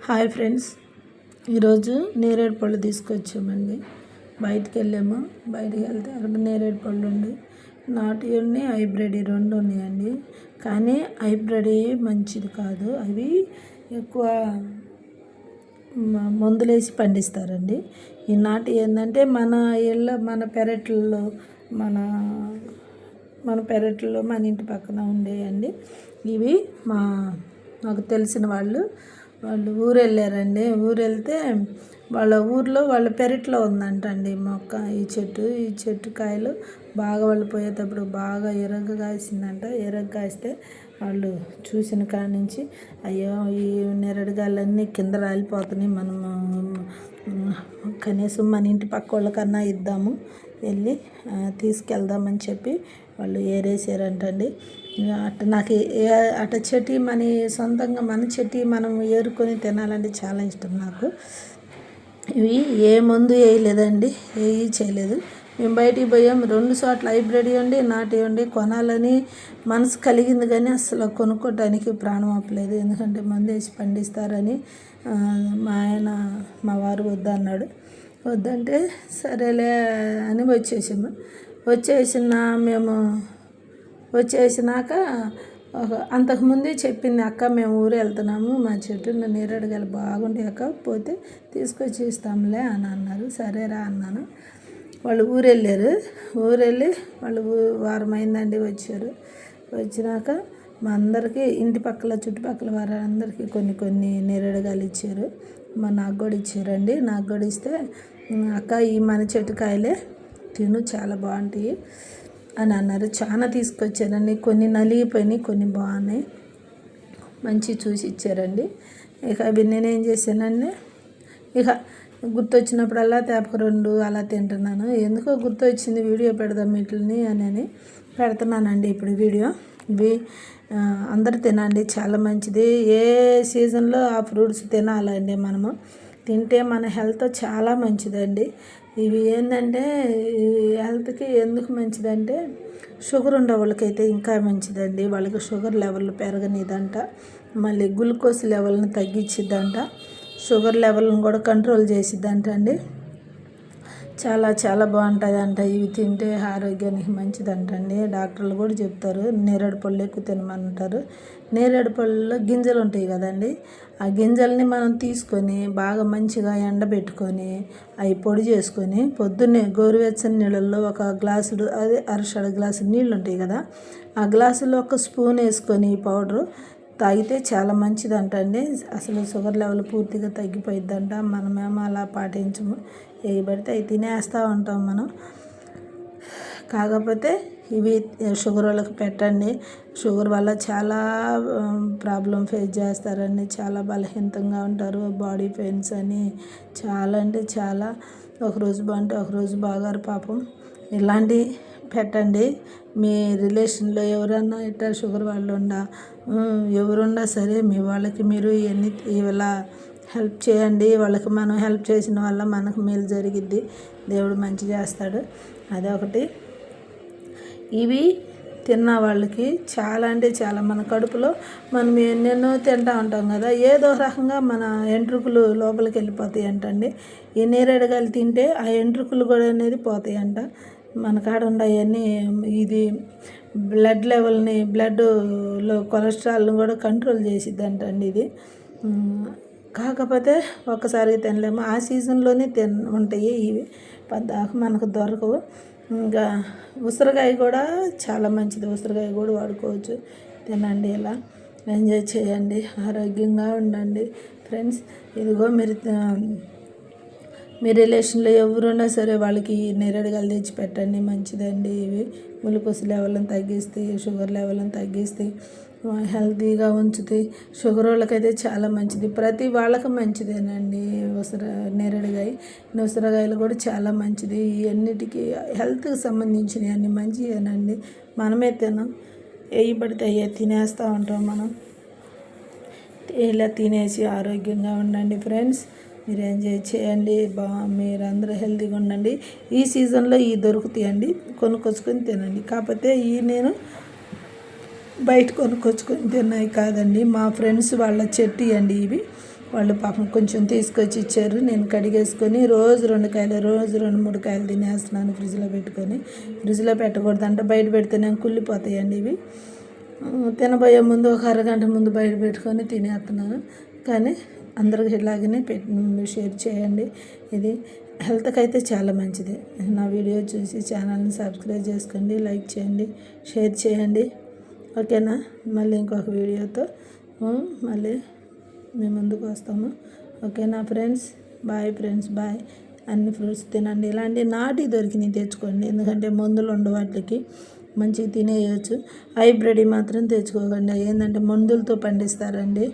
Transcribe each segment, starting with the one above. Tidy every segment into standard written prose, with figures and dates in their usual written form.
Hi friends, ఈరోజు నేరేడు పళ్ళు తీసుకొచ్చామండి. బయటికి వెళ్ళాము. బయటికి వెళ్తే అక్కడ నేరేడు పళ్ళు ఉండి నాటు ఉన్నాయి, హైబ్రిడ్ రెండు ఉన్నాయండి. కానీ హైబ్రిడ్ మంచిది కాదు, అవి ఎక్కువ మందులేసి పండిస్తారండి. ఈ నాటు ఏంటంటే మన పెరట్లో మన పెరట్లో మన ఇంటి పక్కన ఉండేయండి. ఇవి మాకు తెలిసిన వాళ్ళు ఊరు వెళ్ళారండి. ఊరు వెళ్తే వాళ్ళ ఊర్లో వాళ్ళ పెరట్లో ఉందంటండి మొక్క. ఈ చెట్టు కాయలు బాగా వాళ్ళు పోయేటప్పుడు బాగా ఎర్రగా కాసిందంట. ఎర్రగా కాస్తే వాళ్ళు చూసిన కాడి నుంచి అయ్యో ఈ నెరడుగాయలన్నీ కింద రాలిపోతున్నాయి, మనము కనీసం మన ఇంటి పక్క వాళ్ళకన్నా ఇద్దాము, వెళ్ళి తీసుకెళ్దామని చెప్పి వాళ్ళు ఏరేసారంటండి. నాకు చెట్టు సొంతంగా మన చెట్టు మనం ఏరుకొని తినాలంటే చాలా ఇష్టం నాకు. ఇవి ఏ మందు వేయలేదండి, ఏవి చేయలేదు. మేము బయటికి పోయాం, 2 చోట్ల హైబ్రిడ్ ఇవ్వండి నాటు ఇవ్వండి కొనాలని మనసు కలిగింది, కానీ అసలు కొనుక్కోవడానికి ప్రాణం అప్పలేదు. ఎందుకంటే మందు వేసి పండిస్తారని మా వారు వద్దన్నాడు. వద్దంటే సరేలే అని వచ్చేసినాక అంతకుముందే చెప్పింది అక్క, మేము ఊరు వెళ్తున్నాము, మా చెట్టు నేరేడుగాయలు బాగుంటాయి అక్క, పోతే తీసుకొచ్చి ఇస్తాంలే అని అన్నారు. సరేరా అన్నాను. వాళ్ళు ఊరు వెళ్ళి వాళ్ళు వారం అయిందండి వచ్చారు. వచ్చినాక మా అందరికీ ఇంటి పక్కల చుట్టుపక్కల వారందరికీ కొన్ని నేరేడుగాయలు ఇచ్చారు. నాకు కూడా ఇచ్చారండి. నాకు కూడా ఇస్తే అక్క ఈ మన చెట్టు కాయలే తిను, చాలా బాగుంటాయి అని అన్నారు. చాలా తీసుకొచ్చారండి. కొన్ని నలిగిపోయినాయి, కొన్ని బాగున్నాయి, మంచి చూసి ఇచ్చారండి. ఇక అవి నేనేం చేశానండి, ఇక గుర్తొచ్చినప్పుడల్లా తేపక 2 అలా తింటున్నాను. ఎందుకో గుర్తొచ్చింది వీడియో పెడదాం వీటిని అని పెడుతున్నానండి ఇప్పుడు వీడియో. ఇవి అందరు తినండి, చాలా మంచిది. ఏ సీజన్లో ఆ ఫ్రూట్స్ తినాలండి. మనము తింటే మన హెల్త్ చాలా మంచిదండి. ఇవి ఏంటంటే హెల్త్కి ఎందుకు మంచిదంటే షుగర్ ఉండే వాళ్ళకైతే ఇంకా మంచిదండి. వాళ్ళకి షుగర్ లెవెల్ పెరగనిదంట, మళ్ళీ గ్లూకోజ్ లెవెల్ని తగ్గించిద్దంట, షుగర్ లెవెల్ని కూడా కంట్రోల్ చేసిద్దంట అండి. చాలా చాలా బాగుంటుంది అంట. ఇవి తింటే ఆరోగ్యానికి మంచిదంటండి. డాక్టర్లు కూడా చెప్తారు నేరేడు పళ్ళు ఎక్కువ తినమంటారు. నేరేడు పళ్ళలో గింజలు ఉంటాయి కదండి, ఆ గింజల్ని మనం తీసుకొని బాగా మంచిగా ఎండబెట్టుకొని అవి పొడి చేసుకొని పొద్దున్నే గోరువెచ్చని నీళ్ళల్లో ఒక గ్లాసుడు, అదే అరషడ గ్లాసు నీళ్ళు ఉంటాయి కదా, ఆ గ్లాసులో 1 స్పూన్ వేసుకొని పౌడరు తాగితే చాలా మంచిదంటండి. అసలు షుగర్ లెవెల్ పూర్తిగా తగ్గిపోయిద్దంట. మనమేమో అలా పాటించము, ఏవి పడితే అవి తినేస్తూ ఉంటాం మనం. కాకపోతే ఇవి షుగర్ వాళ్ళకి పెట్టండి. షుగర్ వల్ల చాలా ప్రాబ్లం ఫేస్ చేస్తారండి. చాలా బలహీనంగా ఉంటారు, బాడీ పెయిన్స్ అని చాలా అంటే చాలా. ఒకరోజు బాగుంటే ఒకరోజు బాగారు పాపం. ఇలాంటి పెట్టండి. మీ రిలేషన్లో ఎవరన్నా ఇట్లా షుగర్ వాళ్ళు ఎవరున్నా సరే మీ వాళ్ళకి మీరు ఇలా హెల్ప్ చేయండి. వాళ్ళకి మనం హెల్ప్ చేసిన వల్ల మనకు మేలు జరిగిద్ది, దేవుడు మంచి చేస్తాడు. అదొకటి. ఇవి తిన్న వాళ్ళకి చాలా అంటే చాలా మన కడుపులో మనం ఎన్నెన్నో తింటూ ఉంటాం కదా, ఏదో రకంగా మన ఎంట్రుకలు లోపలికి వెళ్ళిపోతాయి అంటండి. ఈ నేరేడుగాయలు తింటే ఆ ఎంట్రుకలు కూడా అనేది పోతాయి అంట. మన కాడ ఉండవన్నీ ఇది బ్లడ్ లెవెల్ని, బ్లడ్లో కొలెస్ట్రాల్ని కూడా కంట్రోల్ చేసిద్ది అండి ఇది. కాకపోతే ఒక్కసారిగా తినలేము, ఆ సీజన్లోనే ఉంటాయి ఇవి, పద్దాక మనకు దొరకవు. ఇంకా ఉసిరికాయ కూడా చాలా మంచిది, ఉసిరికాయ కూడా వాడుకోవచ్చు. తినండి, ఇలా ఎంజాయ్ చేయండి, ఆరోగ్యంగా ఉండండి ఫ్రెండ్స్. ఇదిగో మీ రిలేషన్లో ఎవరున్నా సరే వాళ్ళకి నేరేడుగాయలు తెచ్చి పెట్టండి, మంచిదండి. ఇవి గ్లూకోజ్ లెవెల్ని తగ్గిస్తాయి, షుగర్ లెవెల్ని తగ్గిస్తాయి, హెల్తీగా ఉంచుతాయి. షుగర్ వాళ్ళకైతే చాలా మంచిది, ప్రతి వాళ్ళకి మంచిదేనండి నేరేడుగాయ. ఉసిరికాయలు కూడా చాలా మంచిది. ఇవన్నిటికీ హెల్త్కి సంబంధించినవి అన్నీ మంచివేనండి. మనమే తినం, ఏవి పడితే అవి తినేస్తూ ఉంటాం మనం. ఇలా తినేసి ఆరోగ్యంగా ఉండండి ఫ్రెండ్స్. మీరు ఎంజాయ్ చేయండి, మీరందరూ హెల్తీగా ఉండండి. ఈ సీజన్లో ఇవి దొరుకుతాయండి, కొనుక్కొచ్చుకొని తినండి. కాకపోతే నేను బయట కొనుక్కొచ్చుకొని తిన్నాయి కాదండి, మా ఫ్రెండ్స్ వాళ్ళ చెట్టు అండి ఇవి. వాళ్ళు పాపం కొంచెం తీసుకొచ్చి ఇచ్చారు. నేను కడిగేసుకొని రోజు 2 కాయలు, రోజు 2-3 కాయలు తినేస్తున్నాను ఫ్రిడ్జ్లో పెట్టుకొని. ఫ్రిడ్జ్లో పెట్టకూడదంటే బయట పెడితేనే కుళ్ళిపోతాయండి ఇవి. తినబోయే ముందు ఒక అరగంట ముందు బయట పెట్టుకొని తినేస్తున్నాను. కానీ అందరికి ఇలాగనే షేర్ చేయండి. ఇది హెల్త్కి అయితే చాలా మంచిది. నా వీడియో చూసి ఛానల్ని సబ్స్క్రైబ్ చేసుకోండి, లైక్ చేయండి, షేర్ చేయండి. ఓకేనా? మళ్ళీ ఇంకొక వీడియోతో మళ్ళీ మేము ముందుకు వస్తాము. ఓకేనా ఫ్రెండ్స్? Bye friends, bye. అన్ని ఫ్రూట్స్ తినండి. ఇలాంటి నాటి దొరికినవి తెచ్చుకోండి, ఎందుకంటే మందులు ఉండవు వాటికి, మంచిగా తినేయచ్చు. హైబ్రిడ్ మాత్రం తెచ్చుకోకండి. ఏంటంటే మందులతో పండిస్తారండి.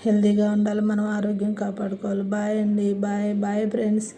హెల్తీగా ఉండాలి, మనం ఆరోగ్యం కాపాడుకోవాలి. బాయ్ అండి, బాయ్ బాయ్ ఫ్రెండ్స్.